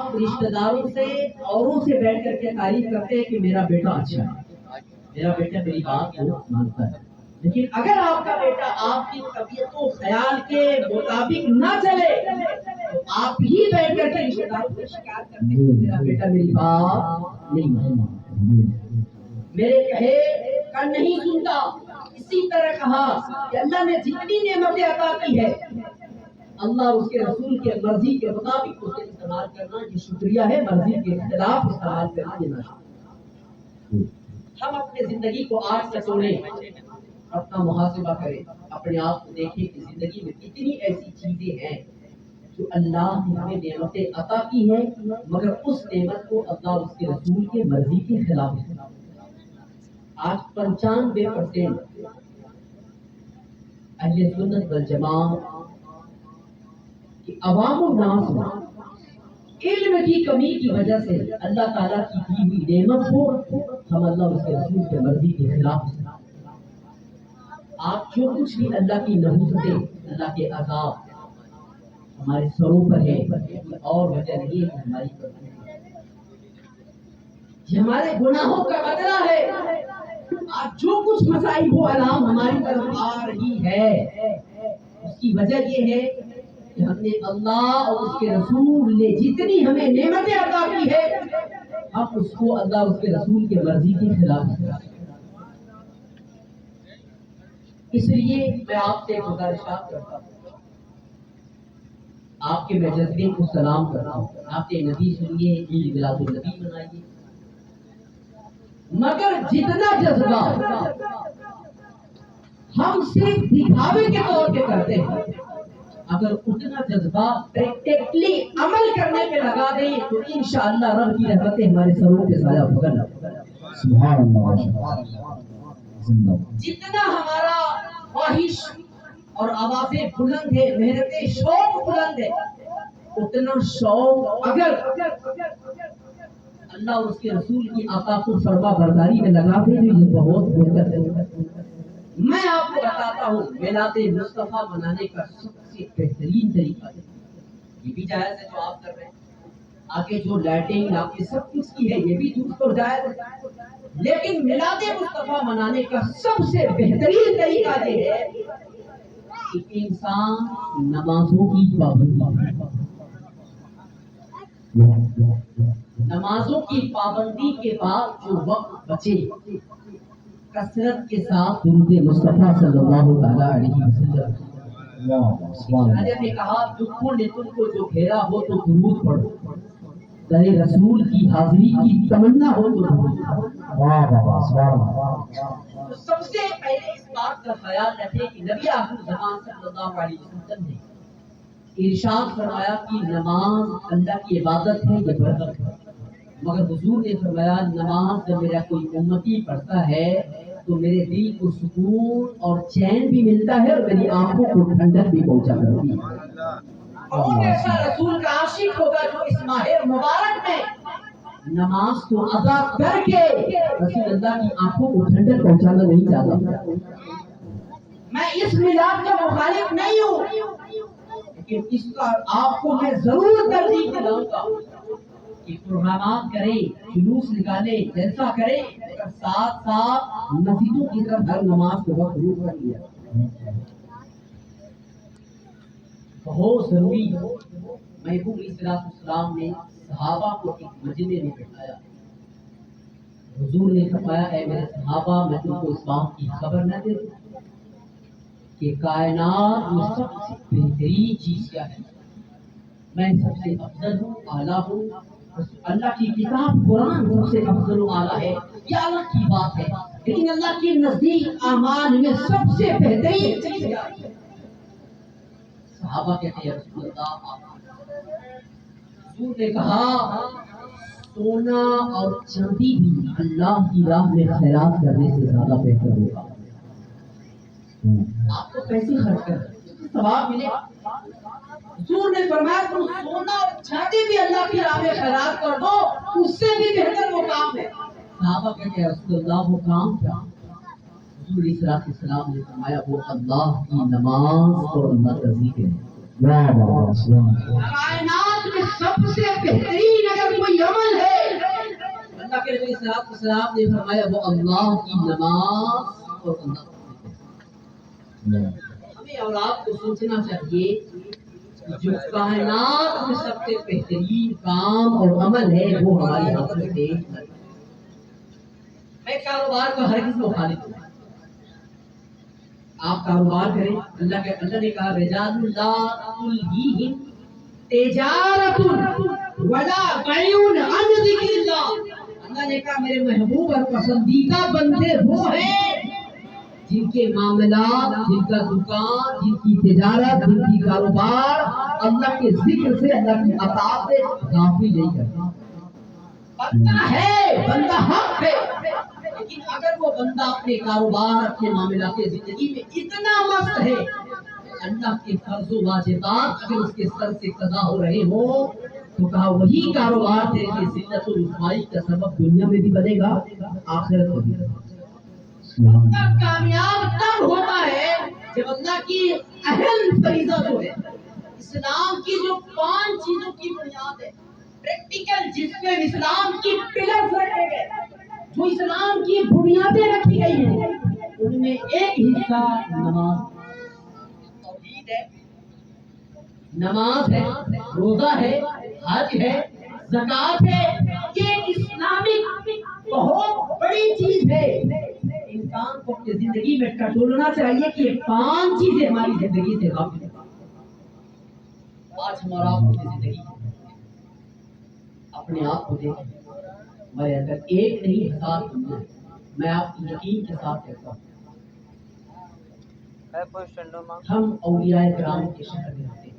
آپ رشتہ داروں سے اوروں سے بیٹھ کر کے تعریف کرتے ہیں کہ میرا بیٹا اچھا ہے، میرا بیٹا میری بات کو مانتا ہے، لیکن اگر آپ کا بیٹا آپ کی طبیعت و خیال کے مطابق نہ چلے تو آپ ہی بیٹھ کر کے رشتہ داروں سے شکایت کرتے ہیں کہ میرا بیٹا میری بات نہیں مانتا، میرے کہے کا نہیں سنتا۔ اسی طرح کہا کہ اللہ نے جتنی نعمتیں عطا کی ہے اللہ اس کے رسول کے مرضی کے مطابق اسے استعمال کرنا یہ شکریہ ہے، مرضی کے خلاف استعمال کرنا یہ نہ۔ ہم اپنے زندگی کو آج سے توڑیں، اپنا محاسبہ کریں، اپنے آپ کو دیکھیں کہ زندگی میں کتنی ایسی چیزیں ہیں جو اللہ نے ہمیں نعمتیں عطا کی ہیں مگر اس نعمت کو اللہ اور اس کے رسول کے مرضی کے خلاف ہے۔ آج 95% اہل سنت والجماعت کہ عوام الناس میں علم کی کمی کی وجہ سے اللہ تعالیٰ کی دی ہوئی نعمت کو ہم اللہ اور اس کے رسول کے مرضی کے خلاف ہیں۔ آپ جو کچھ بھی اللہ کی نحوستیں، اللہ کے عذاب ہمارے سروں پر ہے اور وجہ نہیں ہے کہ ہماری غلطی ہے، یہ ہمارے گناہوں کا بدلہ ہے۔ آج جو کچھ مصائب و آلام ہماری طرف آ رہی ہے اس کی وجہ یہ ہے کہ ہم نے اللہ اور اس کے رسول نے جتنی ہمیں نعمتیں عطا کی ہے ہم اس کو اللہ اور اس کے رسول کے مرضی کے خلاف کیا۔ اس لیے میں آپ سے گزارشات کرتا ہوں، آپ کے میں جذبے کو سلام کرتا ہوں، آپ کے نبی سنیے، عید میلاد النبی منائیے، مگر جتنا جذبہ ہم صرف دکھاوے کے طور پہ کرتے ہیں اگر اتنا جذبہ پریکٹیکلی عمل کرنے پہ لگا دیں تو انشاءاللہ رب کی رحمتیں ہمارے سروں پہ سایہ ہوگا۔ سبحان اللہ۔ جتنا ہمارا خواہش اور آوازیں بلند ہے، محنتیں شوق بلند ہے، اتنا شوق اگر اللہ اور اس کے رسول کی عطا کو فرما برداری میں لگا دے تو یہ بہت بہتر ہے۔ میں آپ کو بتاتا ہوں میلاد مصطفیٰ منانے کا سب سے بہترین طریقہ ہے، یہ بھی جائز ہے جو آپ کر رہے ہیں، آگے جو لائٹنگ آپ کے سب کچھ کی ہے یہ بھی درست اور جائز ہے، لیکن میلاد مصطفیٰ منانے کا سب سے بہترین طریقہ یہ ہے کہ انسان نمازوں کی پابندی کے بعد جو وقت بچے کثرت کے ساتھ درود مصطفیٰ صلی اللہ تعالیٰ علیہ وسلم۔ حضرت نے کہا دکھوں نے تم کو جو گھیرا ہو تو درود پڑھو، در رسول کی حاضری کی تمنا ہو تو درود پڑھو۔ تو سب سے پہلے اس بات کا خیال رکھیں کہ نبی آخر زمان صلی اللہ علیہ وسلم نے ارشاد فرمایا کہ نماز اللہ کی عبادت ہے، یہ برکت ہے، مگر حضور نے فرمایا نماز جب میرا کوئی امتی پڑھتا ہے تو میرے دل کو سکون اور چین بھی ملتا ہے اور میری آنکھوں کو ٹھنڈک بھی پہنچا کرتی ہے۔ کون ایسا رسول کا عاشق ہوگا جو اس ماہ مبارک میں نماز کو ادا کر کے رسول اللہ کی آنکھوں کو ٹھنڈک پہنچانا نہیں چاہتا۔ میں اس میلاد کا مخالف نہیں ہوں لیکن اس کا آپ کو میں ضرور ترغیب دلاؤں گا کہ پروگرامات کریں، جلوس نکالیں، جلسہ کریں، ساتھ ساتھ مسجدوں کی طرف ہر نماز کو وقت ضرور کر لیا بہت ضروری ہے۔ محبوب علیہ السلام نے صحابہ کو ایک مجمع میں بٹھایا، حضور نے فرمایا اے میرے صحابہ میں تم کو اس بات کی خبر نہ دے کہ کائنات میں سب سے بہترین چیز کیا ہے، میں سب سے افضل ہوں، اعلیٰ ہوں، اللہ کی کتاب قرآن سب سے افضل و اعلیٰ ہے، یہ اللہ کی بات ہے، لیکن اللہ کے نزدیک اعمال میں سب سے بہترین چیز کیا ہے؟ صحابہ کہتے ہیں رسول اللہ، حضور نے کہا سونا اور چاندی بھی اللہ کی راہ میں خیرات کرنے سے زیادہ بہتر ہوگا۔ آپ کو پیسے خرچ کر ثواب ملے، حضور نے فرمایا تم سونا اور چاندی بھی اللہ کی راہ میں خیرات کر دو، اس سے بھی بہتر وہ کام ہے۔ صحابہ کہتے ہیں رسول اللہ وہ کام کیا؟ حضور علیہ السلام نے فرمایا وہ اللہ کی نماز اور اللہ کا ذکر ہے۔ کائنات میں سب سے بہترین अलैहिस्सलाम ने फरमाया वो अल्लाह की नमाज और अल्लाह का जिक्र। हमें औलाद को सोचना चाहिए जो कायनात में सबसे बेहतरीन काम और अमल है वो हमारी आंखों से मैं कारोबार का हर किसी मुखालिफ हूँ। आप कारोबार करें, अल्लाह ने कहा रिजालुल्लाह तुल्हीहिम तिजारतुन वला बैउन अन जिक्रिल्लाह। अल्लाह ने कहा मेरे महबूब और पसंदीदा बंदे वो हैं जिनके मामलात, जिनका दुकान, जिनकी तिजारत, जिनकी कारोबार अल्लाह के जिक्र से, अल्लाह की अताअत से गाफिल नहीं करता। बंदा है, बंदा हक है, लेकिन अगर वो बंदा अपने कारोबार, अपने मामला के जिंदगी में इतना मस्त है अल्लाह के फर्ज व वाजिबात अगर उसके सर से कज़ा हो रहे हो तो कहा वही कारोबार तेरे लिए जिल्लत और रुसवाई का सबब दुनिया में भी बनेगा, आखिरत में भी। बंदा कामयाब तब होता है जब अल्लाह की अहम फरीज़ा जो है, इस्लाम की जो 5 चीजों की बुनियाद है, प्रैक्टिकल जिसमें इस्लाम की पिलर्स रखे गए, जो इस्लाम की बुनियादें रखी गई हैं, उनमें एक हिस्सा नमाज तौहीद है, नमाज है, रोजा है, हज है, ज़कात है। ये इस्लामिक बहुत बड़ी चीज है। इंसान को अपनी जिंदगी में टटोलना चाहिए कि ये 5 चीजें हमारी जिंदगी से गाफिल है। आज हमारा अपनी जिंदगी अपने आप को देखें, मेरे अंदर एक नहीं 1000 गुना है। मैं आपको यकीन के साथ कहता हूँ हम औलियाए किराम के शहर में रहते हैं,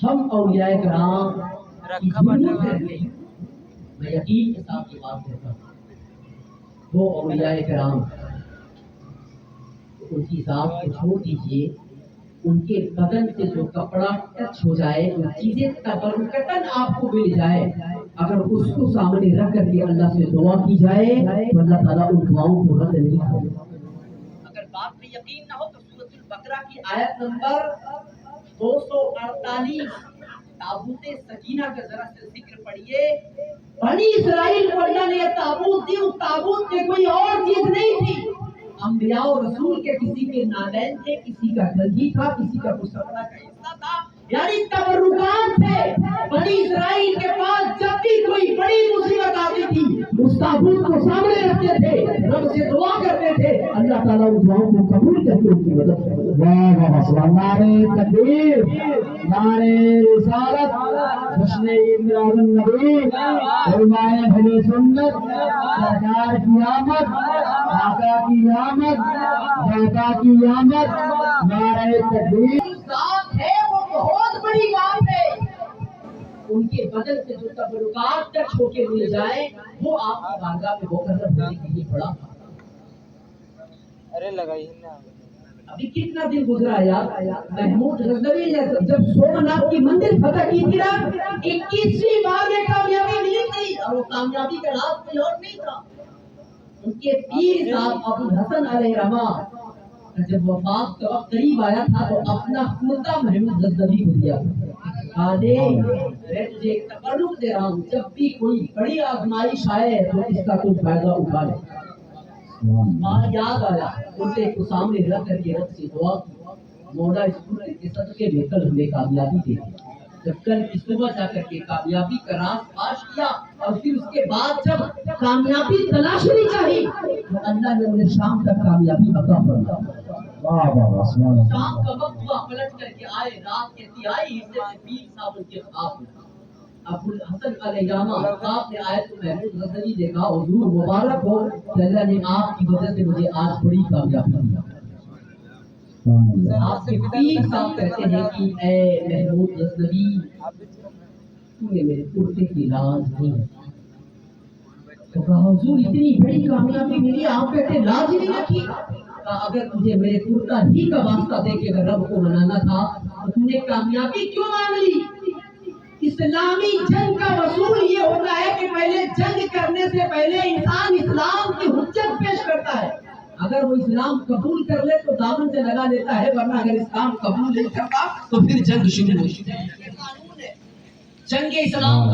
हम औलियाए किराम की धूल में रहते हैं। मैं यकीन के साथ ये बात कहता हूँ वो औलियाए किराम उनकी जात को छोड़ दीजिए, उनके बदन से जो कपड़ा टच हो जाए, जो चीजें तबरुकतन आपको मिल जाए, अगर उसको सामने रख करके अल्लाह से दुआ की जाए तो अल्लाह ताला उन दुआओं को रद्द नहीं करेगा। अगर बात में यकीन ना हो तो सूरतुल बकरा की आयत नंबर 248 ताबूत सकीना का जरा से जिक्र पढ़िए। बनी इस्राइल को अल्लाह ने ताबूत दी, उस ताबूत में कोई और चीज नहीं थी। अंबिया और रसूल के किसी के नादैन थे, किसी का गंजी था, किसी का कुछ कपड़ा का हिस्सा था, यानी तबरुकात थे। बनी इस्राइल के पास जब भी कोई बड़ी मुसीबत आती थी उस ताबूत को सामने रखते थे, रब से दुआ करते थे, अल्लाह ताला उन दुआओं को कबूल करके उनकी मदद करता। वाह वाह सुभान नारे तकबीर, नारे रिसालत, जश्न मिलाद नबी, उलमाए अहले सुन्नत, सरकार की आमद, आका की आमद, दाता की आमद, नारे तकबीर। साथ है वो बहुत बड़ी बात है। उनके बदन से जो तबरुकात टच होके मिल जाए वो आपकी बारगाह में होकर होने के लिए बड़ा। अरे लगाइए ना। अभी कितना दिन गुजरा यार, महमूद गजनवी ने जब सोमनाथ की मंदिर फतह की थी ना, 21वीं बार में कामयाबी मिली थी और वो कामयाबी का राज कोई और नहीं था। उनके पीर साहब अबू हसन अलैहिर्रहमा जब वफात का वक्त करीब आया था तो अपना कुर्ता महमूद गजनवी को दिया। आदे मैं तुझे एक तकर्रुब दे रहा हूँ, जब भी कोई बड़ी आजमाइश आए तो इसका तू फायदा उठा ले। याद आया कुर्ते को सामने रख करके रब से दुआ की, मौला इस कुर्ते के सदके में कल हमें कामयाबी दे दी। जब कल की सुबह जाकर के कामयाबी का राज पाश किया और फिर उसके बाद जब कामयाबी तलाशनी चाहिए तो अल्लाह ने उन्हें शाम तक कामयाबी अता फरमाया। वाह वाह सुभान अल्लाह। शाम का वक्त हुआ, पलट करके आए, रात के तिहाई हिस्से में पीर साहब उनके ख्वाब में अबुल हसन अलैहिर्रहमा साहब ने आयत महमूद गजनवी देखा, हुजूर मुबारक हो कि अल्लाह ने आपकी वजह से मुझे आज बड़ी कामयाबी दी। आपके पीर साहब कहते हैं कि ऐ महमूद गजनवी तूने मेरे कुर्ते की लाज नहीं है। तो कहा हुजूर इतनी बड़ी कामयाबी मिली, आप कहते लाज नहीं रखी। अगर तुझे मेरे कुर्ता ही का वास्ता दे के अगर रब को मनाना था तो तूने कामयाबी क्यों मांग ली? इस्लामी जंग का वसूल ये होता है कि पहले जंग करने से पहले इंसान इस्लाम की हुज्जत पेश करता है। अगर वो इस्लाम कबूल कर ले तो दामन से लगा लेता है, वरना अगर इस्लाम कबूल नहीं करता तो फिर जंग शुरू होती है। जंग इस्लाम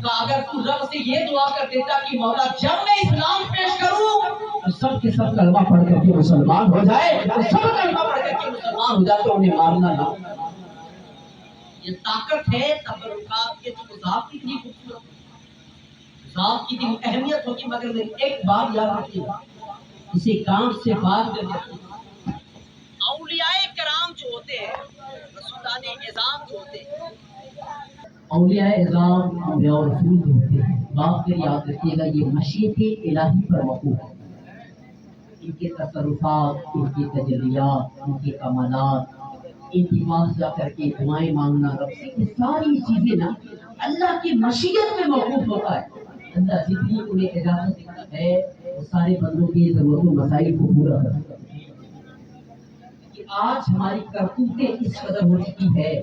का अगर तू रब से ये दुआ कर देता कि मौला जब मैं इस्लाम पेश करूं तो सब के सब कलमा पढ़ करके मुसलमान हो जाए, तो सब कलमा पढ़ करके मुसलमान हो जाए तो उन्हें मारना ना। ये ताकत है तबरुकात के। जो ज़ात की इतनी खूबसूरत, ज़ात की इतनी अहमियत होगी, मगर मेरी एक बात याद रखिएगा, इसे काम से बात करके औलियाए कराम जो होते हैं, रसूलाने इज़ाम जो होते हैं, औलियाए इज़ाम अंबिया और रसूल जो होते हैं, बात कर याद रखिएगा, ये मशीयत इलाही पर मौकूफ है। इनके तसर्रुफात, इनकी तजल्लियात, इनके कमालात, इनकी पास जा करके दुआएं मांगना रब से, ये सारी चीजें ना अल्लाह की मशीयत में मौकूफ होता है। अल्लाह जितनी उन्हें इजाजत देता है वो सारे बंदों की जरूरतों मसाइल को पूरा करता है। कि आज हमारी करतूतें इस कदर हो चुकी है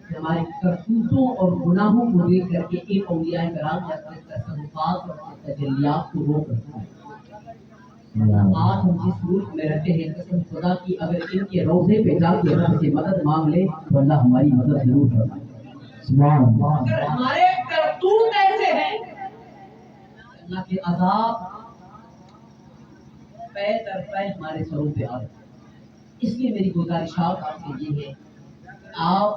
कि हमारी करतूतों और गुनाहों को देख करके इन औलिया कराम या तसर्रुफात और तजल्लियात को रोक रखता है। आज हम जिस मुल्क में रहते हैं, कसम खुदा की अगर इनके रोजे पे जाके रब से मदद मांग ले तो अल्लाह हमारी मदद जरूर फरमाए। अगर हमारे करतूत ऐसे हैं, अल्लाह के अजाब पै दर पै हमारे सरों पे आ रहे। इसलिए मेरी गुजारिश आपसे ये है, आप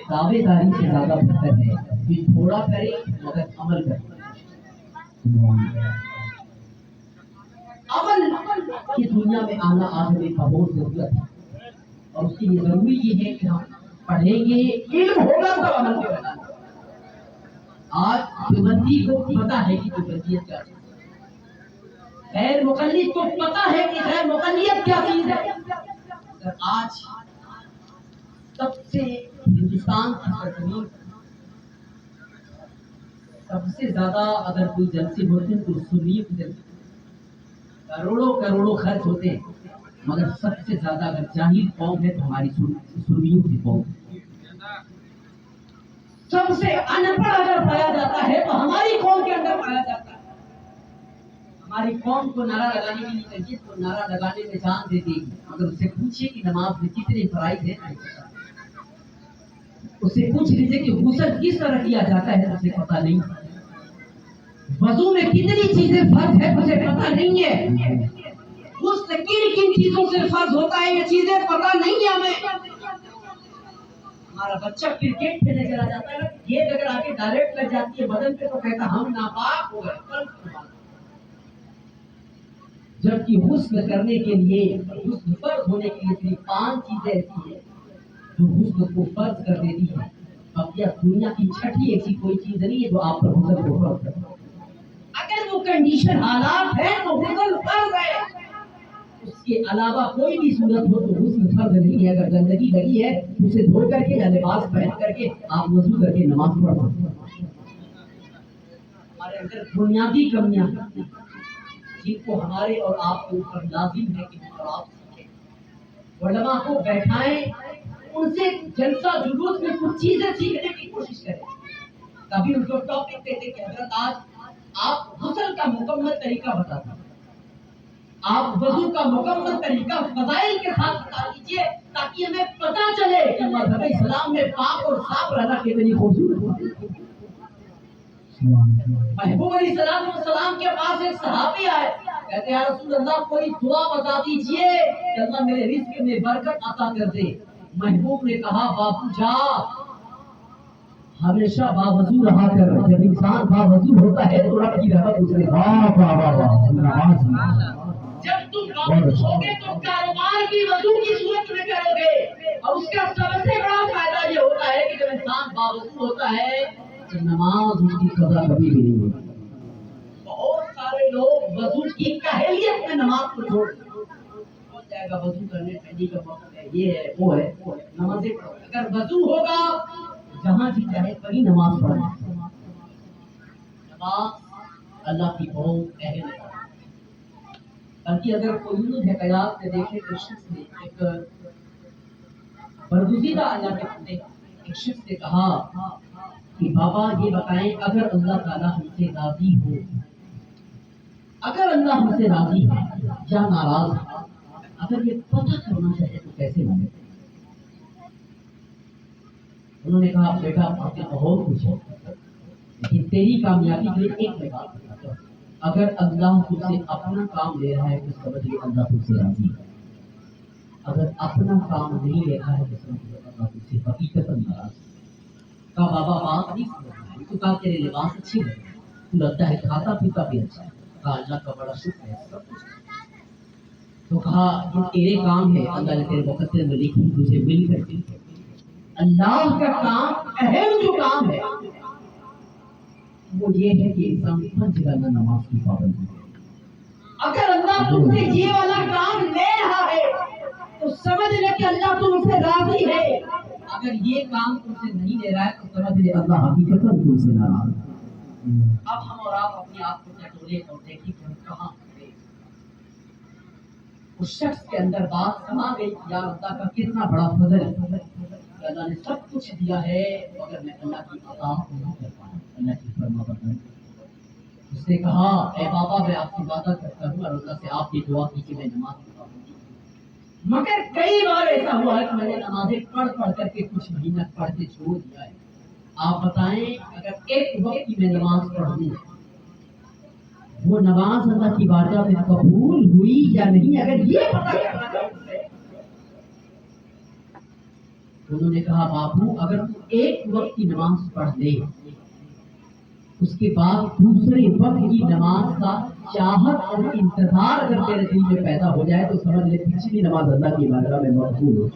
दावेदारी से ज्यादा बेहतर है कि थोड़ा करें मगर अमल करें। अमल की दुनिया में आना आज हमें बहुत जरूरत है, और उसके लिए जरूरी ये है कि हम पढ़ेंगे, इल्म होगा तो अमल के बना। आज देवबंदी को पता है कि देवबंदियत क्या चीज है, गैर मुकल्लिद को पता है कि गैर मुकल्लियत क्या चीज है। अगर आज सबसे हिंदुस्तान की सरजमीन सबसे ज्यादा अगर कोई जलसे होते हैं तो सुन्नी जलसे, करोड़ों करोड़ों खर्च होते हैं, मगर सबसे ज्यादा अगर जाहिर कौम है तो हमारी सुन्नियों की कौम। सबसे अनपढ़ अगर पाया जाता है तो हमारी कौम के अंदर पाया जाता है। हमारी कौम को नारा लगाने की तरजीह को नारा लगाने में जान दे देगी, मगर उससे पूछिए कि नमाज में कितने फराइज है, उससे पूछ लीजिए कि गुस्ल किस तरह किया जाता है, उसे पता नहीं। वजू में कितनी चीजें फर्ज है मुझे पता नहीं है, उस किन किन चीजों से फर्ज होता है ये चीजें पता नहीं है हमें। हमारा बच्चा क्रिकेट खेलने चला जाता है, गेंद अगर आके डायरेक्ट लग जाती है बदन पे तो कहता हम नापाक हो गए। जबकि हुस्न करने के लिए, हुस्न फर्ज होने के लिए सिर्फ 5 चीजें ऐसी है जो हुस्न को फर्ज कर देती है। अब यह दुनिया की छठी ऐसी कोई चीज नहीं है जो आप पर हुस्न को फर्ज कर। अगर वो कंडीशन हालात है तो हुस्न फर्ज है, उसके अलावा कोई भी सूरत हो तो हुस्न फर्ज नहीं है। अगर गंदगी लगी है उसे धो करके या लिबास पहन करके आप वजू करके नमाज पढ़ सकते हैं। हमारे अंदर बुनियादी कमियां जिनको हमारे और आपके ऊपर लाजिम है कि आप सीखें, उलमा को बैठाएं, उनसे जलसा जुलूस में कुछ चीजें सीखने की कोशिश करें। कभी उनको टॉपिक देते कि हजरत आज आप गुस्ल का मुकम्मल तरीका बताते हैं, आप वजू का मुकम्मल तरीका फजाइल के साथ बता दीजिए, ताकि हमें पता चले कि मज़हब इस्लाम में पाक और साफ रहना कितनी खूबसूरत है। महबूब अलैहिस्सलाम के पास एक सहाबी आए, कहते या रसूल अल्लाह कोई दुआ बता दीजिए कि अल्लाह मेरे रिज़्क़ में बरकत अता कर दे। महबूब ने कहा बाबू जा, हमेशा बावजू रहा कर, जब इंसान बावजू होता है तो रब की रहमत उसके जब तुम बावजू होगे तो कारोबार भी वजू की सूरत में करोगे, और उसका सबसे बड़ा फायदा ये होता है कि जब इंसान बावजू होता है तो नमाज उसकी कज़ा कभी भी नहीं होती। बहुत सारे लोग वजू की काहलियत में नमाज को छोड़ हो जाएगा, वजू करने ठंडी का वक्त है, ये है वो है नमाज़ें पढ़ो। अगर वजू होगा जहाँ जी चाहे वही नमाज पढ़ना। नमाज अल्लाह की बहुत अहम है, बल्कि अगर कोई हकायात में देखे तो शख्स ने एक बरगुज़ीदा अल्लाह के बंदे एक शख्स ने कहा कि बाबा ये बताएं अगर अल्लाह ताला हमसे राजी हो, अगर अल्लाह हमसे राजी है या नाराज है, अगर ये पता करना चाहे तो कैसे माने। انہوں نے کہا بیٹا باقی بہت کچھ ہے لیکن تیری کامیابی کے لیے ایک میں بات بتاتا ہوں، اگر اللہ تجھ سے اپنا کام لے رہا ہے تو سمجھ لے اللہ تجھ سے راضی ہے، اگر اپنا کام نہیں لے رہا ہے تو سمجھ لے اللہ تجھ سے حقیقت ناراض ہے۔ کہا بابا بات نہیں سمجھ رہا، تو کہا تیرے لباس اچھے ہیں، تو لگتا ہے کھاتا پیتا بھی اچھا ہے، کہا اللہ کا بڑا شکر ہے سب کچھ۔ تو کہا یہ تیرے کام ہے، اللہ نے تیرے مقدر میں لکھی تجھے مل کر کے اللہ کا کام اہم جو کام ہے وہ یہ ہے کہ انسان پنج جگہ نماز کی پابندی ہے۔ اگر اللہ تم سے یہ والا کام لے رہا ہے تو سمجھ لے کہ اللہ تم سے راضی ہے، اگر یہ کام تم سے نہیں لے رہا ہے تو سمجھ لے اللہ حقیقت تم سے ناراض ہے۔ اب ہم اور آپ اپنے آپ کو ٹٹولے اور دیکھیں کہ ہم کہاں ہیں۔ اس شخص کے اندر بات سما گئی یا اللہ کا کتنا بڑا فضل ہے، اللہ نے سب کچھ دیا ہے مگر میں اللہ کی اطاعت نہیں کر پایا، اللہ کی فرما برداری۔ اس نے کہا اے بابا میں آپ کی عبادت کرتا ہوں اور اللہ سے آپ یہ دعا کی کہ میں نماز کی پابندی کروں، مگر کئی بار ایسا ہوا ہے کہ میں نے نمازیں پڑھ کر کے کچھ مہینہ پڑھ کے چھوڑ دیا ہے۔ آپ بتائیں اگر ایک وقت کی میں نماز پڑھوں وہ نماز اللہ کی بارگاہ میں قبول ہوئی یا نہیں، اگر یہ پتہ کرنا ہے۔ انہوں نے کہا بابو اگر تو ایک وقت کی نماز پڑھ لے اس کے بعد دوسرے وقت کی نماز کا چاہت اور انتظار اگر تیرے دل میں پیدا ہو جائے تو سمجھ لے پچھلی نماز اللہ کی بارگاہ میں مقبول ہو۔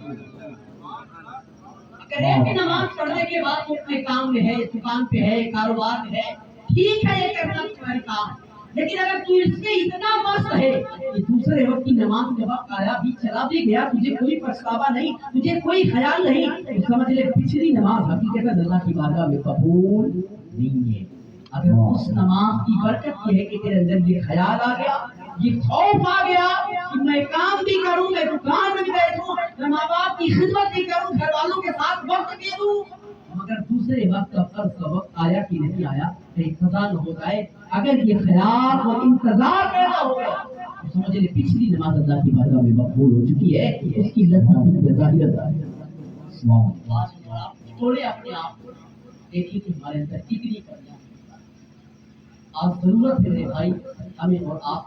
اگر ایک نماز پڑھنے کے بعد وہ اپنے کام میں ہے، دکان پہ ہے، کاروبار میں ہے، ٹھیک ہے یہ کرنا تمہارا کام، لیکن اگر تو اس میں اتنا مست ہے کہ دوسرے وقت کی نماز کے وقت آیا بھی چلا بھی گیا، تجھے کوئی پچھتاوا نہیں، تجھے کوئی خیال نہیں، تو سمجھ لے پچھلی نماز حقیقت اللہ کی بارگاہ میں قبول نہیں ہے۔ اگر اس نماز کی برکت یہ ہے کہ تیرے اندر یہ خیال آ گیا، یہ خوف آ گیا کہ میں کام بھی کروں، میں دکان میں بھی بیٹھوں، میں ماں باپ کی خدمت بھی کروں، گھر والوں کے ساتھ وقت بھی دوں، مگر دوسرے وقت کا فرض کا وقت آیا کہ نہیں آیا کہیں قضا نہ ہو جائے، اگر یہ خیال اور انتظار پیدا ہو گیا تو سمجھ لے پچھلی نماز اللہ کی بارگاہ میں مقبول ہو چکی ہے، اس کی لذت ظاہر ہے۔ تھوڑے اپنے آپ کو دیکھیں کہ ہمارے اندر کتنی کمیاں ہیں۔ آج ضرورت ہے میرے بھائی ہمیں اور آپ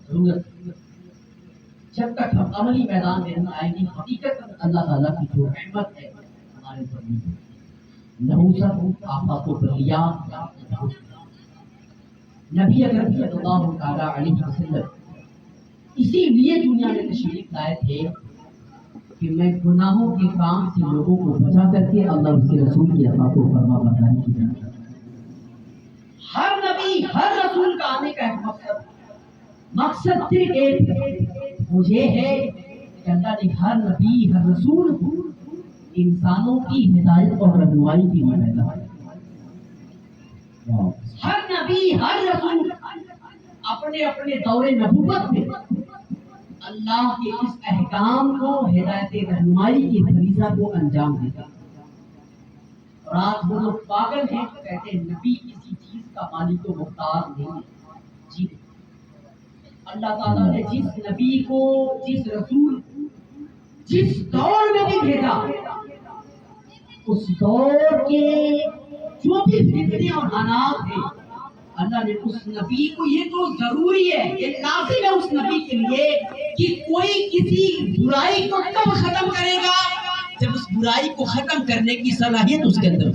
ضرورت جب تک ہم عملی میدان میں نہ آئیں گے حقیقت اللہ تعالیٰ کی جو رحمت ہے ہمارے اوپر نہیں، نحوست آفات و بلیات نبی اکرم صلی اللہ تعالیٰ علیہ وسلم اسی لیے دنیا میں تشریف لائے تھے کہ میں گناہوں کے کام سے لوگوں کو بچا کر کے اللہ اس کے رسول کی اطاعت و فرما برداری کی جاتی ہے۔ ہر نبی ہر رسول کا آنے کا ایک مقصد صرف ایک مجھے ہے کہ اللہ نے ہر نبی ہر رسول کو انسانوں کی ہدایت اور رہنمائی کی پیدا کیا۔ ہر نبی ہر رسول اپنے اپنے دور نبوت میں اللہ کے اس احکام کو ہدایت رہنمائی کی فریضہ کو انجام دیتا۔ اور آج وہ لوگ پاگل ہیں کہتے ہیں نبی کسی چیز کا مالک و مختار نہیں ہے۔ جی اللہ تعالیٰ نے جس نبی کو جس رسول جس دور میں بھی بھیجا اس دور کے جو بھی فتنے اور حالات ہیں اللہ نے اس نبی کو یہ تو ضروری ہے یہ لازم ہے اس نبی کے لیے کہ کوئی کسی برائی کو کب ختم کرے گا جب اس برائی کو ختم کرنے کی صلاحیت اس کے اندر۔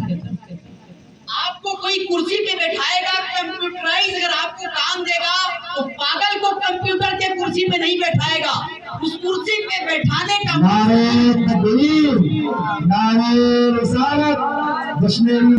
آپ کو کوئی کرسی پہ بیٹھائے گا کمپیوٹرائز اگر آپ کو کام دے گا تو پاگل کو کمپیوٹر کے کرسی پہ نہیں بیٹھائے گا، اس کرسی پہ بیٹھانے کا نعرہ تکبیر، نعرہ رسالت، جشن